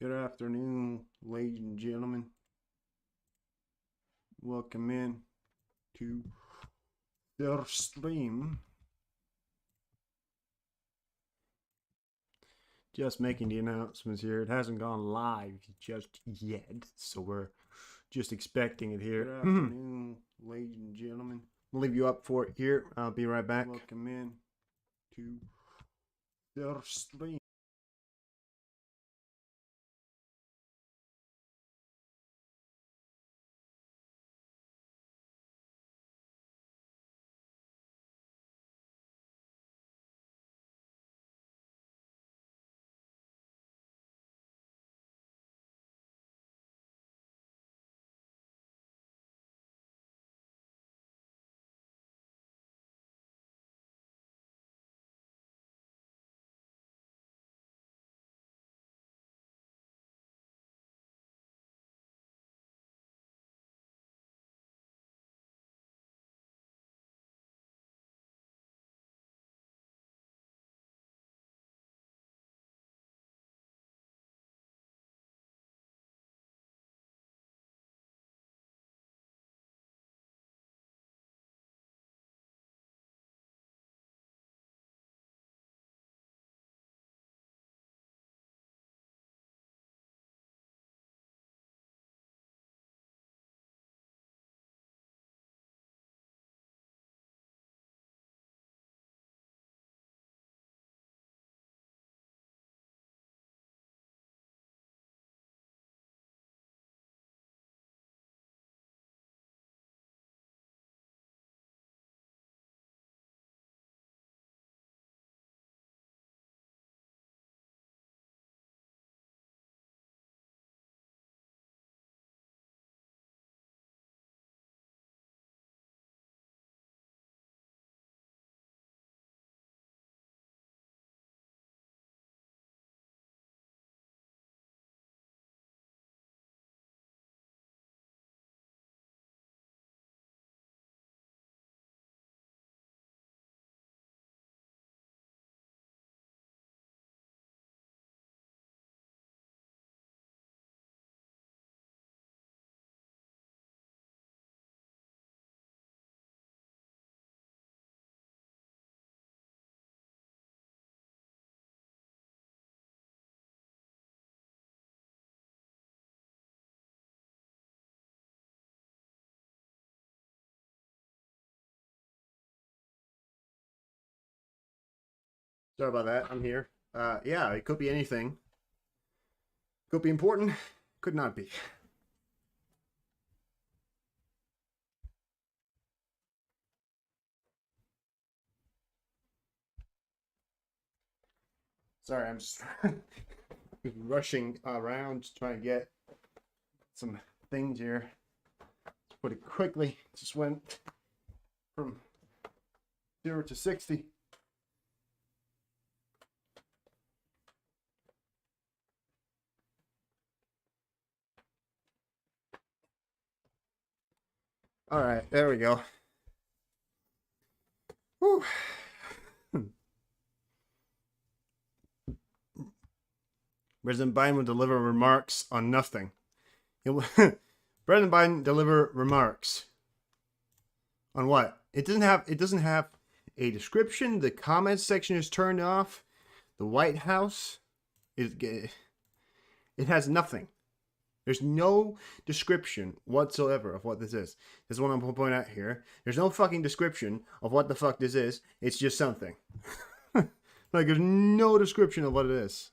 Good afternoon, ladies and gentlemen. Welcome in to their stream. Just making the announcements here. It hasn't gone live just yet, so we're just expecting it here. Good afternoon, ladies and gentlemen. I'll leave you up for it here. I'll be right back. Welcome in to their stream. Sorry about that. I'm here. Yeah, it could be anything. Could be important. Could not be. Sorry, I'm just rushing around to try and get some things here. Let's put it quickly. Just went from 0 to 60. All right, there we go. Whew. President Biden will deliver remarks on nothing. President Biden deliver remarks on what? It doesn't have a description. The comments section is turned off. The White House it has nothing. There's no description whatsoever of what this is. This is what I'm going to point out here. There's no fucking description of what the fuck this is. It's just something. Like, there's no description of what it is.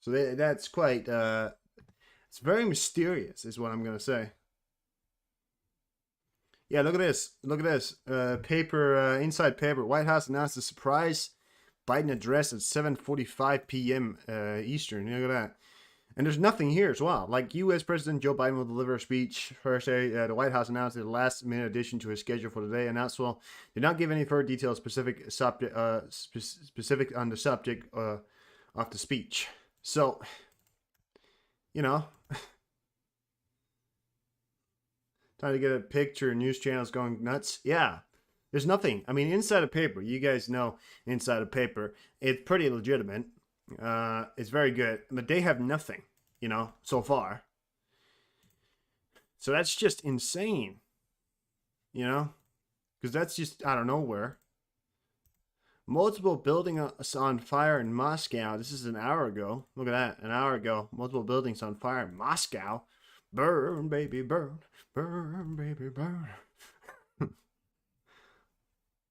So that's quite, it's very mysterious is what I'm going to say. Yeah, look at this. Look at this. Paper, inside paper. White House announced a surprise Biden address at 7:45 p.m. Eastern. Look at that. And there's nothing here as well. Like, U.S. President Joe Biden will deliver a speech Thursday. The White House announced the last-minute addition to his schedule for today. Announced well did not give any further details specific on the subject of the speech. So, you know, trying to get a picture. News channels going nuts. Yeah, there's nothing. I mean, inside a paper, you guys know inside a paper, it's pretty legitimate. It's very good, but they have nothing, you know, so far. So that's just insane, you know, because that's just out of nowhere. Multiple buildings on fire in Moscow. This is an hour ago. Look at that, an hour ago. Multiple buildings on fire in Moscow. Burn, baby, burn. Burn, baby, burn.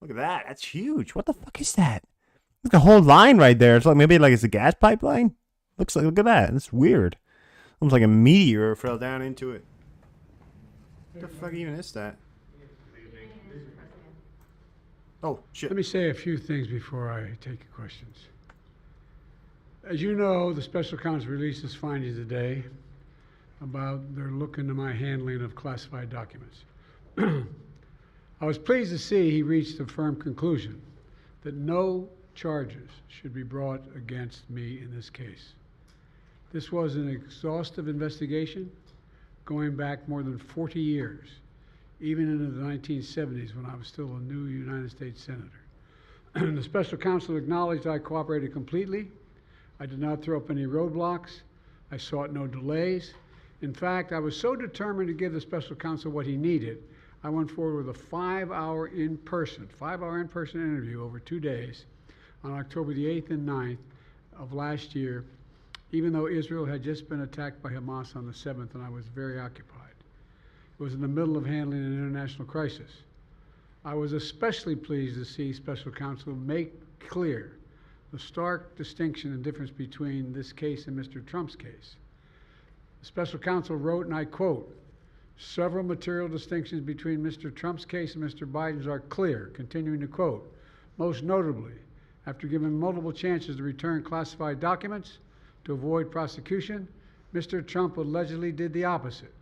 Look at that. That's huge. What the fuck is that? It's a whole line right there. It's like maybe like it's a gas pipeline. Looks like, look at that. It's weird. Almost like a meteor fell down into it. What the fuck even is that? Oh, shit. Let me say a few things before I take your questions. As you know, the special counsel released his findings today about their look into my handling of classified documents. I was pleased to see he reached a firm conclusion that no charges should be brought against me in this case. This was an exhaustive investigation going back more than 40 years, even into the 1970s when I was still a new United States Senator. The special counsel acknowledged I cooperated completely. I did not throw up any roadblocks. I sought no delays. In fact, I was so determined to give the special counsel what he needed, I went forward with a 5-hour in-person interview over 2 days on October the 8th and 9th of last year, even though Israel had just been attacked by Hamas on the 7th and I was very occupied. It was in the middle of handling an international crisis. I was especially pleased to see special counsel make clear the stark distinction and difference between this case and Mr. Trump's case. The special counsel wrote, and I quote, "Several material distinctions between Mr. Trump's case and Mr. Biden's are clear," continuing to quote, "Most notably, after given multiple chances to return classified documents to avoid prosecution, Mr. Trump allegedly did the opposite.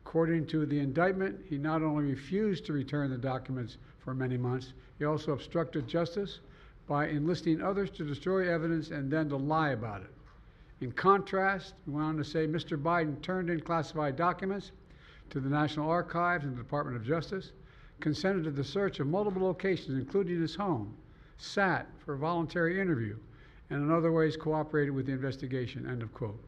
According to the indictment, he not only refused to return the documents for many months, he also obstructed justice by enlisting others to destroy evidence and then to lie about it. In contrast," he went on to say, "Mr. Biden turned in classified documents to the National Archives and the Department of Justice, consented to the search of multiple locations, including his home, sat for a voluntary interview, and in other ways cooperated with the investigation," end of quote.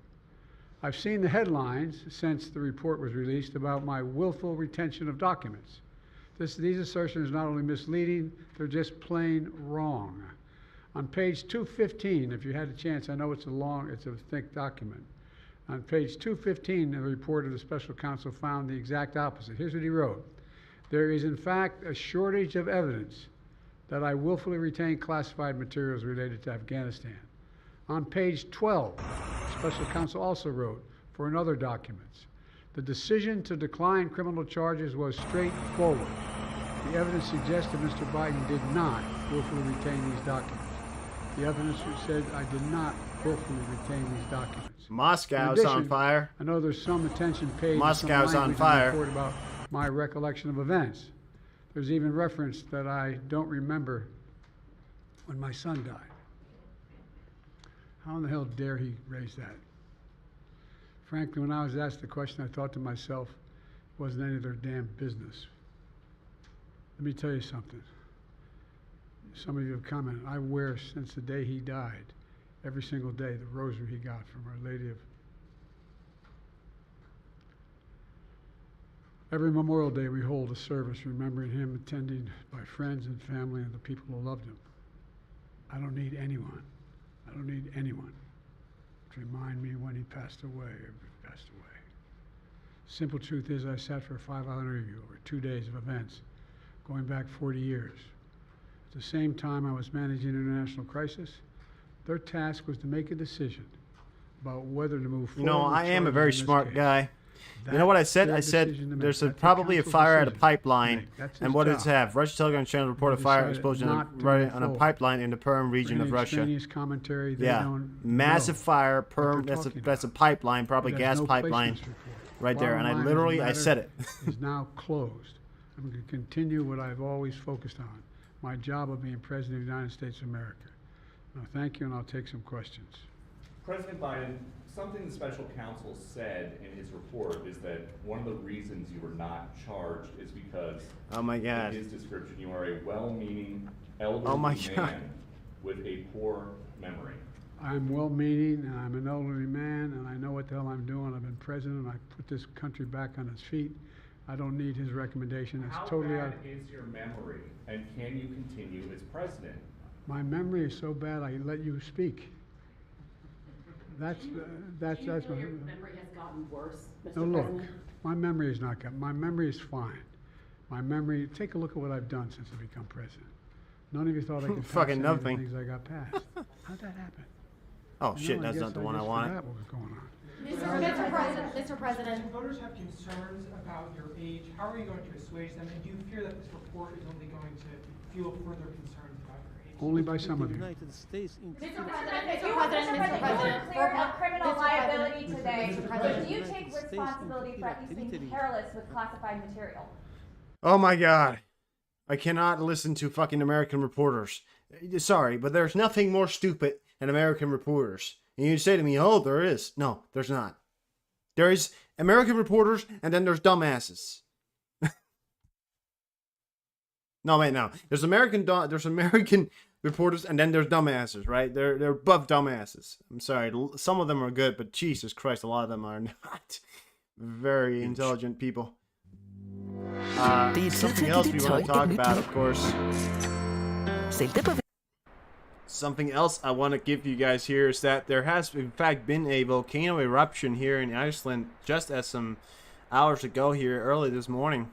I've seen the headlines since the report was released about my willful retention of documents. These assertions are not only misleading, they're just plain wrong. On page 215, if you had a chance, I know it's a thick document. On page 215 of the report of the special counsel found the exact opposite. Here's what he wrote. "There is in fact a shortage of evidence that I willfully retained classified materials related to Afghanistan." On page 12, the special counsel also wrote, for another documents, "The decision to decline criminal charges was straightforward. The evidence suggested Mr. Biden did not willfully retain these documents. The evidence said I did not willfully retain these documents." Moscow's on fire. I know there's some attention paid Moscow's to some on language in fire. the report about my recollection of events. There's even reference that I don't remember when my son died. How in the hell dare he raise that? Frankly, when I was asked the question, I thought to myself, it wasn't any of their damn business. Let me tell you something. Some of you have commented, I wear since the day he died, every single day, the rosary he got from Our Lady of. Every Memorial Day we hold a service remembering him, attended by friends and family and the people who loved him. I don't need anyone to remind me when he passed away or if he passed away. Simple truth is I sat for a 5-hour interview over 2 days of events going back 40 years. At the same time I was managing an international crisis, their task was to make a decision about whether to move forward. You know, I am a very smart guy. That's you know what I said? I said there's probably a fire at a pipeline. And what does it have? Russian Telegram channel report a fire explosion on a pipeline in the Perm region of Russia. Yeah, massive fire, Perm, that's a pipeline, probably gas pipeline right there. And I said it. Is now closed. I'm going to continue what I've always focused on, my job of being President of the United States of America. Now, thank you, and I'll take some questions. President Biden, something the special counsel said in his report is that one of the reasons you were not charged is because, oh my God, in his description, you are a well-meaning elderly man with a poor memory. I'm well-meaning, and I'm an elderly man, and I know what the hell I'm doing. I've been president. I put this country back on its feet. I don't need his recommendation. It's How totally bad out. is your memory, and can you continue as president? My memory is so bad, I let you speak. That's Do you my. feel your memory has gotten worse, Mr. No, look, President? my memory is not good. My memory is fine. My memory. Take a look at what I've done since I become president. None of you thought I could pass Fucking any of the nothing. things I got passed. How'd that happen? Oh You shit, know, that's guess not the one I just wanted. forgot what was going on. Mr. President, If voters have concerns about your age, how are you going to assuage them? And do you fear that this report is only going to fuel further concerns about your age? Only by some of you. United States in Mr. Mr. President, You were cleared of criminal liability today. Do you take responsibility for at least being careless with classified material? Oh my god. I cannot listen to fucking American reporters. Sorry, but there's nothing more stupid than American reporters. And you say to me, oh, there is. No, there's not. There is American reporters, and then there's dumbasses. No, wait, no. There's American reporters, and then there's dumbasses, right? They're above dumbasses. I'm sorry. Some of them are good, but Jesus Christ, a lot of them are not very intelligent people. Something else we want to talk about, of course. Something else I want to give you guys here is that there has, in fact, been a volcano eruption here in Iceland just as some hours ago here, early this morning.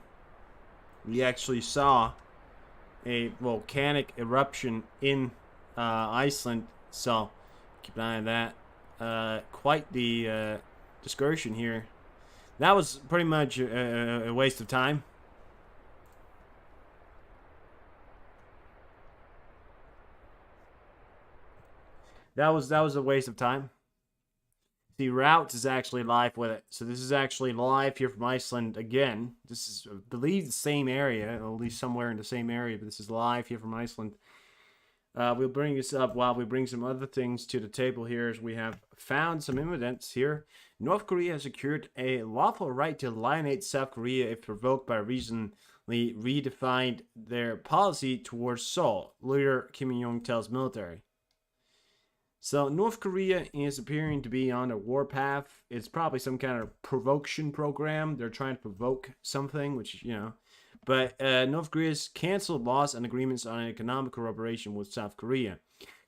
We actually saw a volcanic eruption in Iceland, so keep an eye on that. Quite the excursion here. That was pretty much a waste of time. That was a waste of time. The route is actually live with it. So this is actually live here from Iceland again. This is, I believe, the same area, or at least somewhere in the same area, but this is live here from Iceland. We'll bring this up while we bring some other things to the table here, as we have found some evidence here. North Korea has secured a lawful right to alienate South Korea if provoked by recently redefined their policy towards Seoul, leader Kim Jong-un tells military. So North Korea is appearing to be on a war path. It's probably some kind of provocation program. They're trying to provoke something, which, you know. But North Korea's canceled laws and agreements on an economic cooperation with South Korea.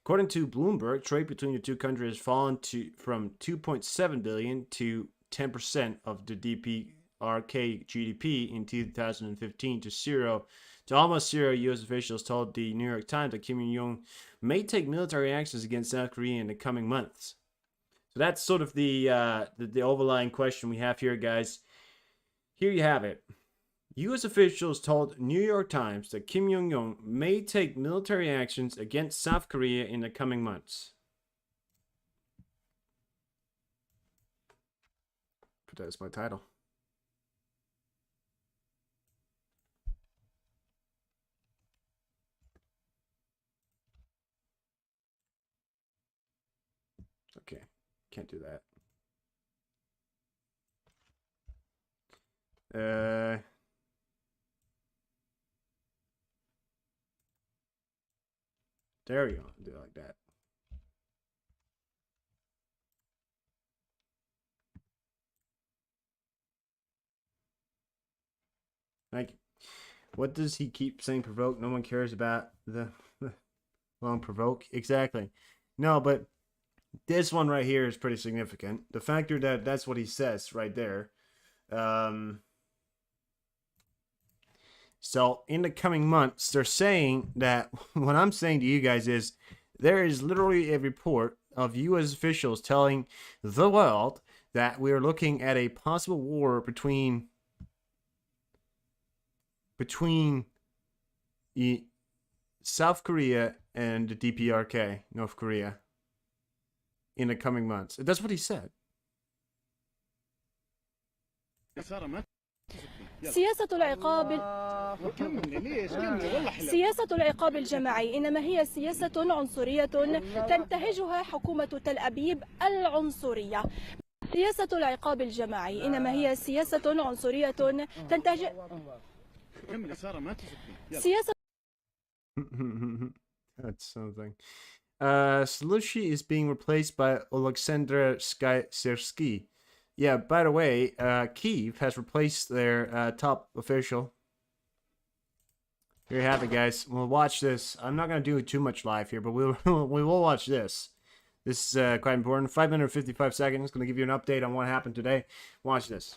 According to Bloomberg, trade between the two countries has fallen from 2.7 billion to 10% of the DPRK GDP in 2015 to almost zero. U.S. officials told the New York Times that Kim Jong-un may take military actions against South Korea in the coming months. So that's sort of the overlying question we have here, guys. Here you have it. U.S. officials told New York Times that Kim Jong-un may take military actions against South Korea in the coming months. Put that as my title. Okay, can't do that. There we go. Do it like that. Thank you. What does he keep saying? Provoke? No one cares about the long provoke. Exactly. No, but this one right here is pretty significant. The factor that that's what he says right there. So in the coming months, they're saying that what I'm saying to you guys is there is literally a report of U.S. officials telling the world that we're looking at a possible war between South Korea and the DPRK, North Korea, in the coming months. That's what he said. سياسة العقاب الجماعي إنما هي سياسة عنصرية تنتهجها حكومة تل أبيب العنصرية. سياسة العقاب الجماعي إنما هي سياسة عنصرية تنتهج سياسة That's something. Slushy is being replaced by Oleksandr Sersky. Yeah, by the way, Kyiv has replaced their top official. Here you have it, guys. We'll watch this. I'm not going to do too much live here, but we will watch this. This is quite important. 5 minutes 55 seconds. Going to give you an update on what happened today. Watch this.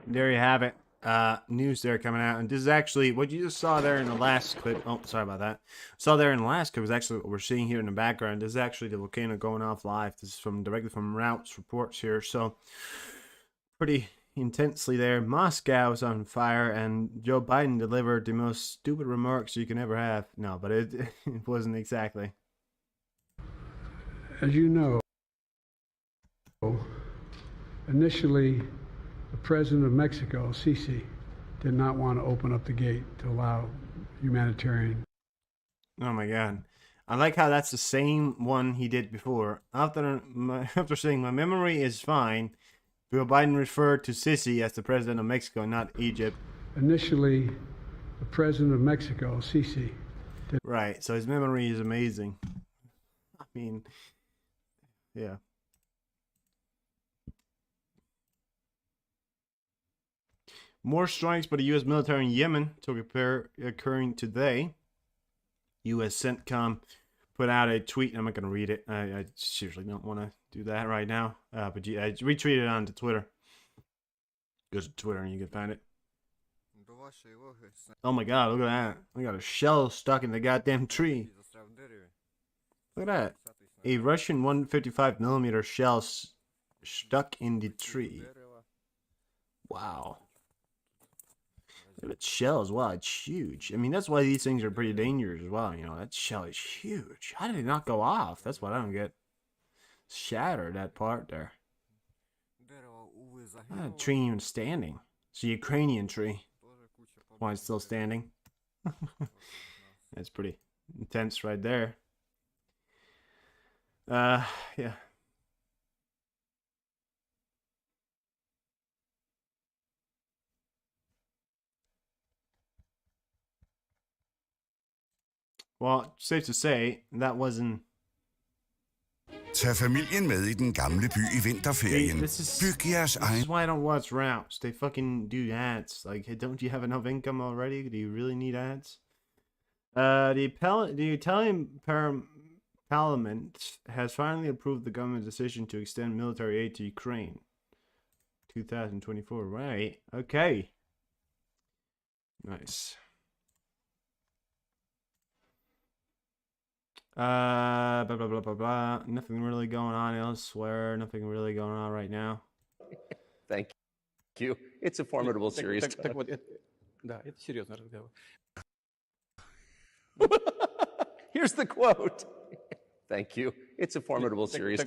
there you have it. News there coming out, and this is actually what you just saw there in the last clip. Oh, sorry about that. Saw there in the last clip was actually what we're seeing here in the background. This is actually the volcano going off live. This is directly from Routes reports here. So pretty intensely there. Moscow is on fire, and Joe Biden delivered the most stupid remarks you can ever have. No, but it wasn't exactly. As you know, initially, the president of Mexico, Sisi, did not want to open up the gate to allow humanitarian. Oh my God. I like how that's the same one he did before. After saying my memory is fine, Joe Biden referred to Sisi as the president of Mexico, not Egypt. Initially, the president of Mexico, Sisi, did. Right, so his memory is amazing. I mean, yeah. More strikes by the U.S. military in Yemen occurring today. U.S. CENTCOM put out a tweet. I'm not going to read it. I seriously don't want to do that right now. But I retweeted it onto Twitter. Go to Twitter and you can find it. Oh my God, look at that. We got a shell stuck in the goddamn tree. Look at that. A Russian 155mm shell stuck in the tree. Wow. Look at that shell as well. It's huge. I mean, that's why these things are pretty dangerous as well. You know, that shell is huge. How did it not go off? That's what I don't get. Shattered, that part there. That tree even standing. It's a Ukrainian tree. Why it's still standing. That's pretty intense right there. Yeah. Well, safe to say, that wasn't... Tag familien med i den gamle by i vinterferien. Byg jeres egen... This is why I don't watch Routes. They fucking do ads. Like, hey, don't you have enough income already? Do you really need ads? The Italian parliament has finally approved the government's decision to extend military aid to Ukraine. 2024, right? Okay. Nice. Blah, blah, blah, blah, blah. Nothing really going on elsewhere. Nothing really going on right now. Thank you. It's a formidable series. Here's the quote. Thank you. It's a formidable series.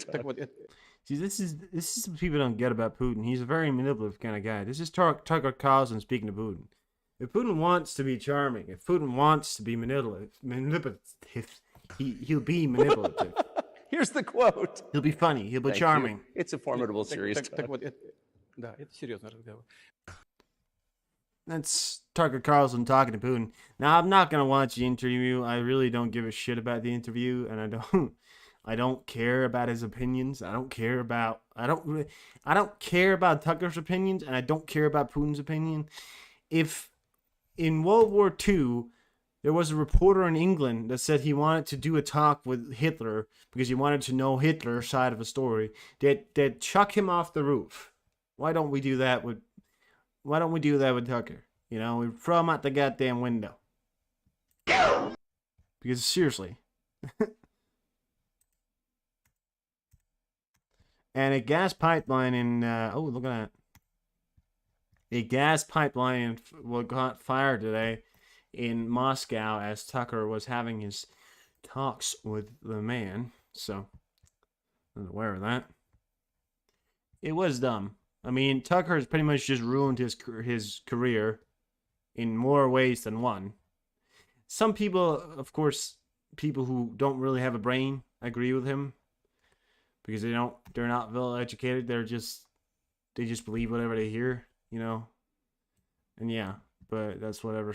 See, this is what people don't get about Putin. He's a very manipulative kind of guy. This is Tucker Carlson speaking to Putin. If Putin wants to be charming, if Putin wants to be manipulative, he'll be manipulative. Here's the quote. He'll be funny. He'll be charming. It's a formidable series. That's Tucker Carlson talking to Putin. Now, I'm not gonna watch the interview. I really don't give a shit about the interview, and I don't care about his opinions. I don't care about Tucker's opinions, and I don't care about Putin's opinion. If in World War II, there was a reporter in England that said he wanted to do a talk with Hitler because he wanted to know Hitler's side of a story, they'd chuck him off the roof. Why don't we do that with Tucker? You know, we throw him out the goddamn window. Because seriously. And a gas pipeline in oh, look at that. A gas pipeline got fired today in Moscow as Tucker was having his talks with the man. So, I was aware of that. It was dumb. I mean, Tucker has pretty much just ruined his career in more ways than one. Some people, of course, people who don't really have a brain, agree with him because they're not well educated. They just believe whatever they hear, you know. And yeah, but that's whatever.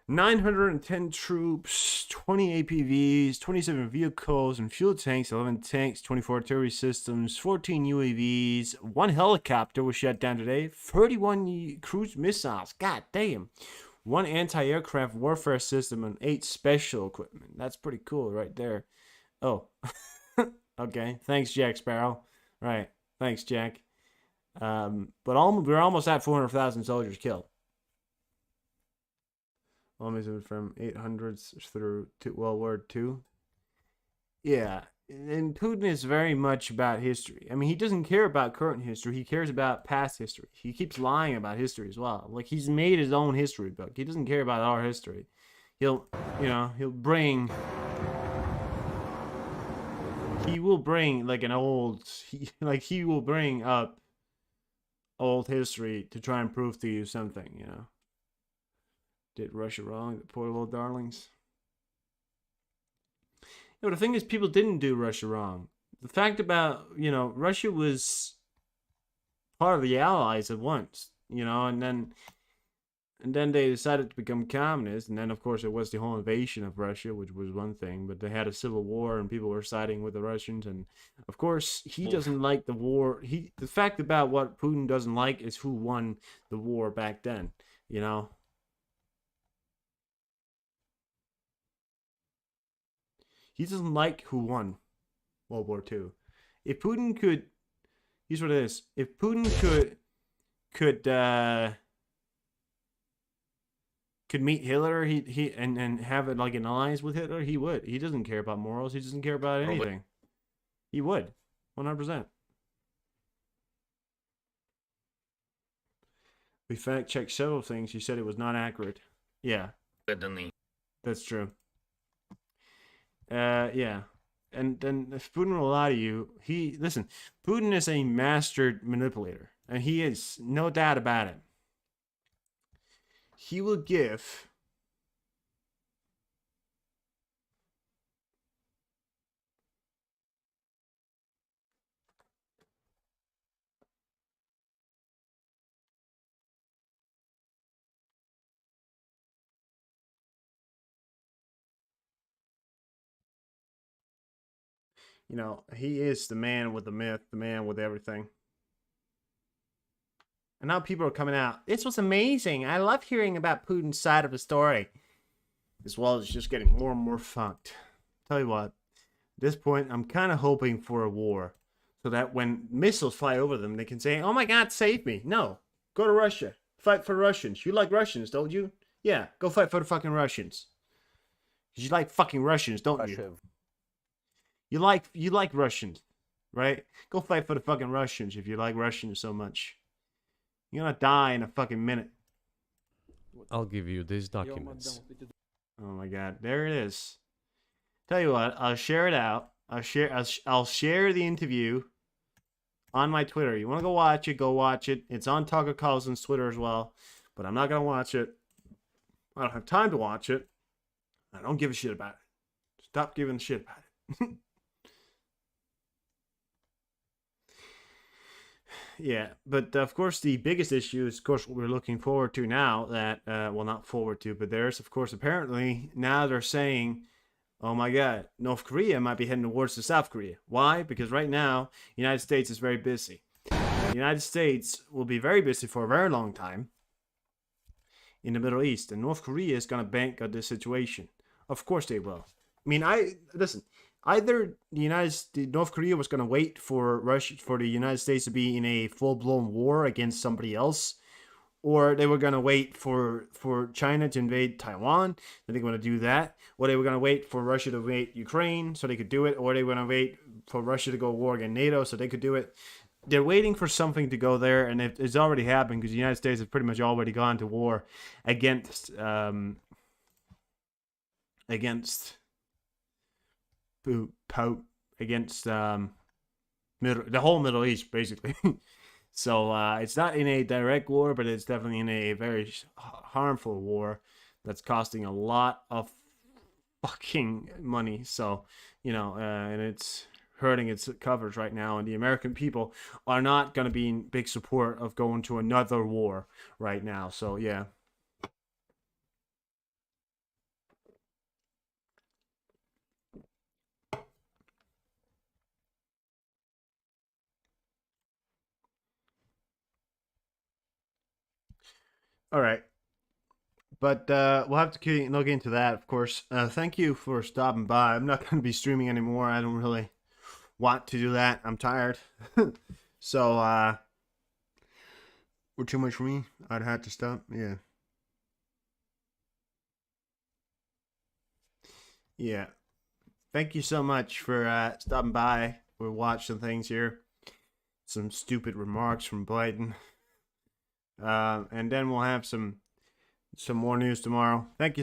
910 troops, 20 APVs, 27 vehicles and fuel tanks, 11 tanks, 24 artillery systems, 14 UAVs, 1 helicopter was shot down today, 31 cruise missiles, god damn, 1 anti-aircraft warfare system, and 8 special equipment. That's pretty cool right there. Oh, okay, thanks Jack Sparrow. Right, thanks Jack. But we're almost at 400,000 soldiers killed. Almost from 800s through World War II. Yeah, and Putin is very much about history. I mean, he doesn't care about current history. He cares about past history. He keeps lying about history as well. Like, he's made his own history book. He doesn't care about our history. He'll bring... He will bring, like, he will bring up old history to try and prove to you something, you know. Did Russia wrong, the poor little darlings? You know, the thing is, people didn't do Russia wrong. The fact about, you know, Russia was part of the Allies at once, you know, and then they decided to become communist, and then, of course, it was the whole invasion of Russia, which was one thing, but they had a civil war, and people were siding with the Russians, and, of course, he doesn't like the war. The fact about what Putin doesn't like is who won the war back then, you know? He doesn't like who won World War II. If Putin could, here's what it is. If Putin could meet Hitler, and have it like an alliance with Hitler, he would. He doesn't care about morals. He doesn't care about anything. He would, 100%. We fact checked several things. He said it was not accurate. Yeah, that's true. Yeah. And then if Putin will lie to you, listen, Putin is a mastered manipulator, and he is, no doubt about it. He will give you know, he is the man with the myth, the man with everything. And now people are coming out. This was amazing. I love hearing about Putin's side of the story. As well as just getting more and more fucked. Tell you what, at this point, I'm kind of hoping for a war. So that when missiles fly over them, they can say, oh my God, save me. No, go to Russia. Fight for Russians. You like Russians, don't you? Yeah, go fight for the fucking Russians. Because you like fucking Russians, don't you? You like Russians, right? Go fight for the fucking Russians if you like Russians so much. You're gonna die in a fucking minute. I'll give you these documents. Oh my God, there it is. Tell you what, I'll share it out. I'll share the interview on my Twitter. You want to go watch it? Go watch it. It's on Tucker Carlson's Twitter as well, but I'm not gonna watch it. I don't have time to watch it. I don't give a shit about it. Stop giving a shit about it. Yeah, but of course the biggest issue is, of course, what we're looking forward to now. That well, not forward to, but there's, of course, apparently now they're saying, oh my God, North Korea might be heading towards the South Korea. Why? Because right now the United States is very busy. The United States will be very busy for a very long time in the Middle East, and North Korea is going to bank on this situation. Of course they will. I mean, listen. Either North Korea was going to wait for the United States to be in a full-blown war against somebody else, or they were going to wait for China to invade Taiwan, then they're going to do that, or they were going to wait for Russia to invade Ukraine so they could do it, or they were going to wait for Russia to go war against NATO so they could do it. They're waiting for something to go there, and it's already happened because the United States has pretty much already gone to war against the whole Middle East, basically. So it's not in a direct war, but it's definitely in a very harmful war that's costing a lot of fucking money. So, you know, and it's hurting its coverage right now, and the American people are not going to be in big support of going to another war right now. So, yeah. All right. But we'll have to look into that, of course. Thank you for stopping by. I'm not going to be streaming anymore. I don't really want to do that. I'm tired. So, Or too much for me. I'd have to stop. Yeah. Yeah. Thank you so much for stopping by. We're watching things here. Some stupid remarks from Biden. And then we'll have some more news tomorrow. Thank you.